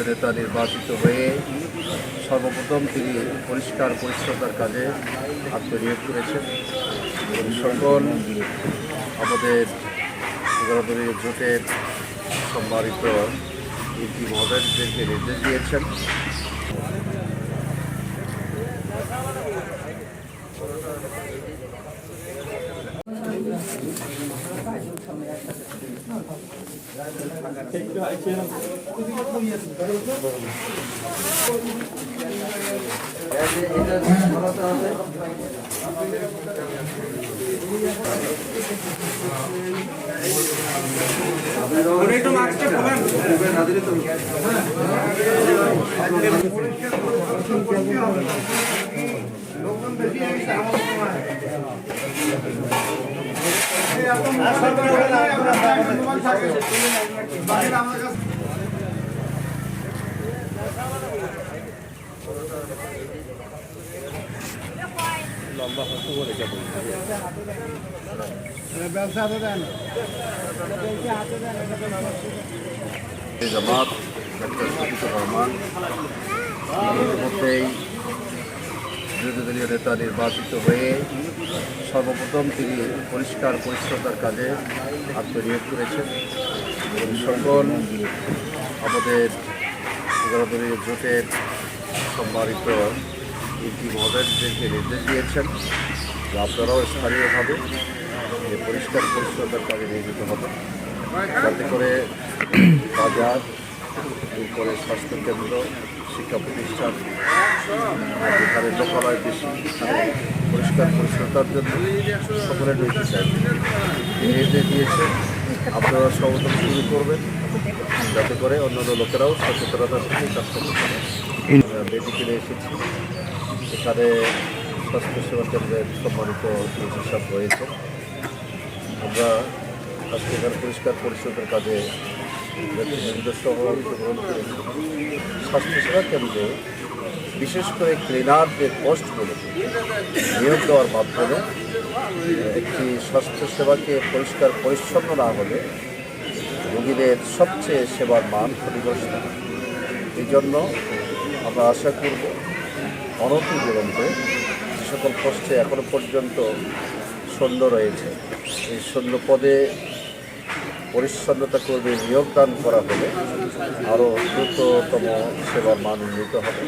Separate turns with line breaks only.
নেতা নির্বাচিত হয়ে সর্বপ্রথম তিনি পরিষ্কার পরিচ্ছন্নতার কাজে আত্মনিয়োগ করেছেন এবং সকল আমাদের 11 দলীয় জোটের সম্মানিত এমপি মহোদয়দেরকে নির্দেশ দিয়েছেন। জামাত ডক্টর শফিকুর রহমান ইতিমধ্যেই বিরোধী দলীয় নেতা নির্বাচিত হয়ে সর্বপ্রথম তিনি পরিষ্কার পরিচ্ছন্নতার কাজে আত্মনিয়োগ করেছেন এবং সকল আমাদের 11 দলীয় জোটের সম্মানিত এমপি মহোদয়দেরকে নির্দেশ দিয়েছেন যে আপনারাও স্থানীয়ভাবে পরিষ্কার পরিচ্ছন্নতার কাজে নিয়োজিত হবেন, যাতে করে বাজার, এরপরে স্বাস্থ্যকেন্দ্র, শিক্ষা প্রতিষ্ঠান যেখানে লোকালয় বেশি পরিষ্কার পরিচ্ছন্নতার জন্য সকলের রয়েছে চাই নির্দেশ দিয়েছেন। আপনারা সর্বপ্রথম শুরু করবেন যাতে করে অন্যান্য লোকেরাও সচেতনতার সাথে কাজ করতে পারে। মেডিকেলে এসেছি, এখানে স্বাস্থ্যসেবা কেন্দ্রের সম্মানিত চিকিৎসক রয়েছে। আমরা আজকে এখানে পরিষ্কার পরিচ্ছন্নতার কাজে সহ অংশগ্রহণ করেছি। স্বাস্থ্যসেবা কেন্দ্রে বিশেষ করে ক্লিনারদের পোস্টগুলো নিয়োগ দেওয়ার মাধ্যমে একটি স্বাস্থ্যসেবাকে পরিষ্কার পরিচ্ছন্ন না হলে রোগীদের সবচেয়ে সেবার মান ক্ষতিগ্রস্ত। এই জন্য আমরা আশা করব অনতিবিলম্বে যে সকল পোস্টে এখনও পর্যন্ত শূন্য রয়েছে, এই শূন্য পদে পরিচ্ছন্নতা কর্মী নিয়োগদান করা হলে আরও দ্রুততম সেবার মান উন্নীত হবে।